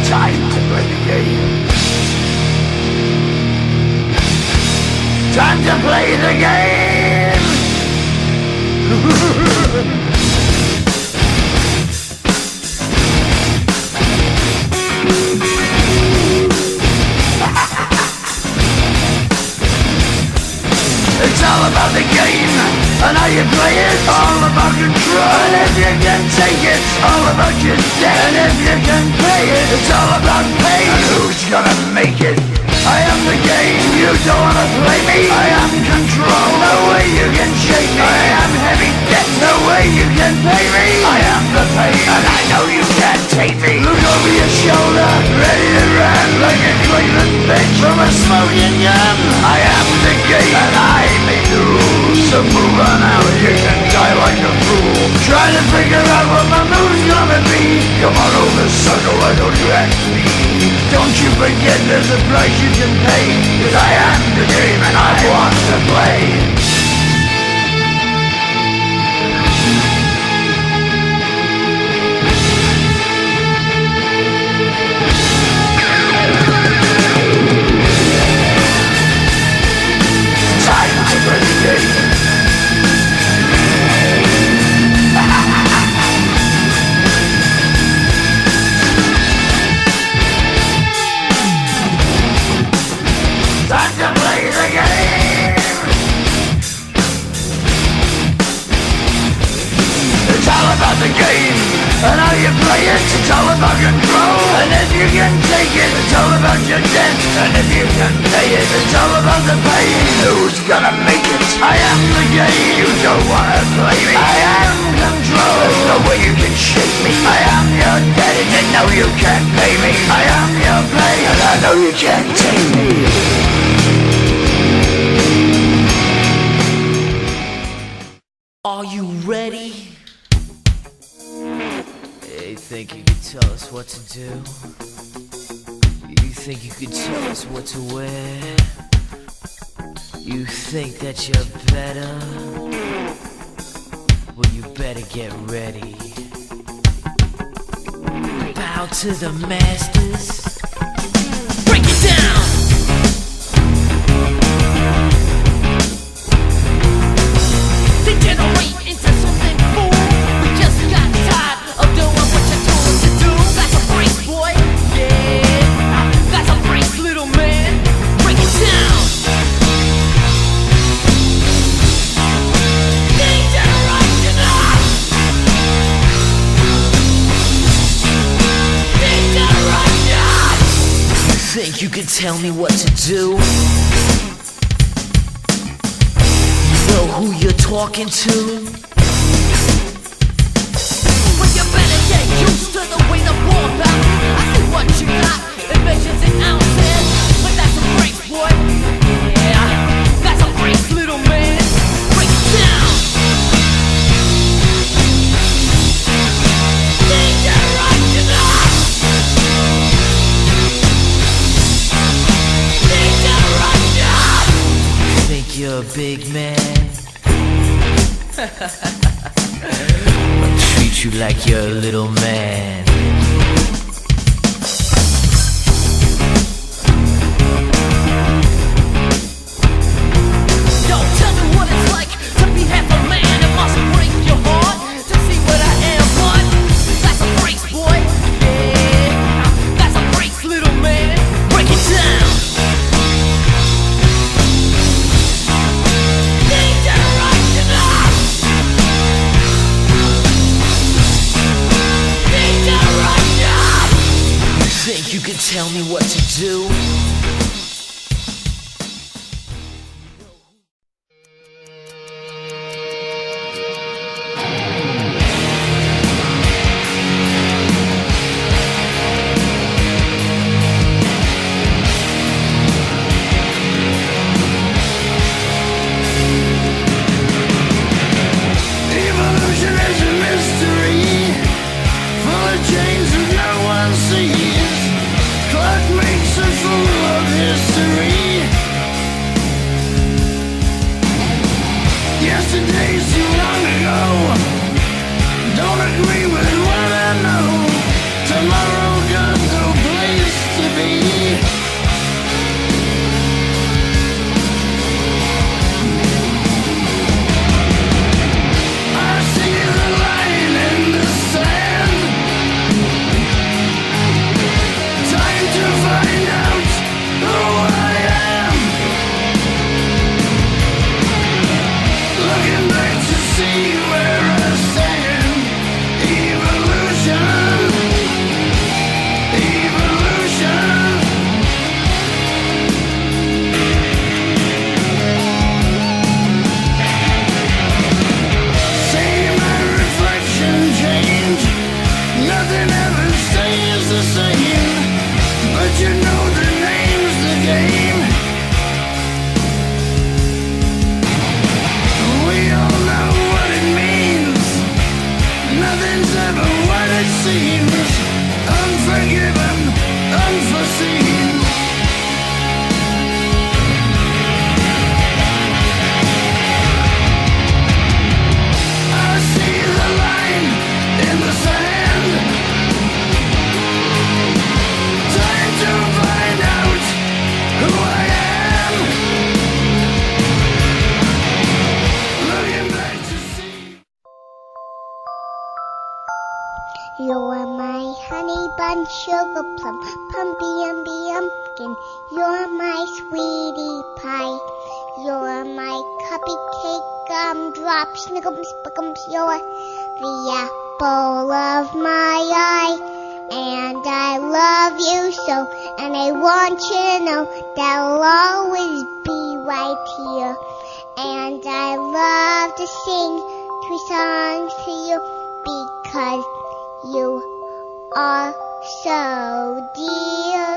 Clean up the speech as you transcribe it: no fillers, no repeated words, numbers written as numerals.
Time to play the game. Time to play the game. It's all about the game and how you play it. All about control, and if you can take it, all about your debt. And if you can pay it, it's all about pay. And who's gonna make it? I am the game, you don't wanna play me. I am control, no way you can shake me. I am heavy debt, no way you can pay me. I am the pain, and I know you can't take me. Look over your shoulder, ready to run like a Cleveland bitch from a smoking gun. I am the game, and I may lose. So move on out, you can die like a fool. Trying to figure out what my move's gonna be. Come on over, sucker, why don't you ask me? Don't you forget there's a price you can pay. Cause I am the game and I want to play. Time to play the game. Time to play the game. It's all about the game and how you play it. It's all about control, and if you can take it, it's all about your debt. And if you can pay it, it's all about the pain. Who's gonna make it? I am the game. You don't wanna play me. I am control. There's no way you can shake me. I am your debt, and you know you can't pay me. I am your pain, and I know you can't take me. Are you ready? You think you could tell us what to do? You think you could tell us what to wear? You think that you're better? Well, you better get ready. Bow to the masters. Break it down! Degenerate into something cool. We just got tired of doing what you told us to do. That's a break, boy. Yeah, that's a break, little man. Break it down. Degeneration. Degeneration. You think you can tell me what to do? Know who you're talking to? Well, you better get used to the way the ball bounces. I see what you got, it measures in ounces. But that's a break, boy. Yeah, that's a break, little man. Break it down. Degeneration. Degeneration. Think you're a big man? I'll treat you like you're a little man. Don't tell me what it's like to be half a man. It must break your heart to see what I am, but that's a break, boy. Yeah, that's a break, little man. Break it down. Think you can tell me what to do? Evolution is a mystery, full of chains that no one sees. Clock makes a fool of never stays the same, but you know the name's the game. We all know what it means. Nothing's ever what it seems. Unforgiven, unforeseen. I see the line in the sand. Time to find out who I am. Looking back to see. You're my honey bun, sugar plum, pumpy umby umpkin. You're my sweetie pie. You're my cupcake, gumdrop, snickums, spickums. You're the apple of my eye. And I love you so, and I want you to know that I'll always be right here. And I love to sing 3 songs to you because you are so dear.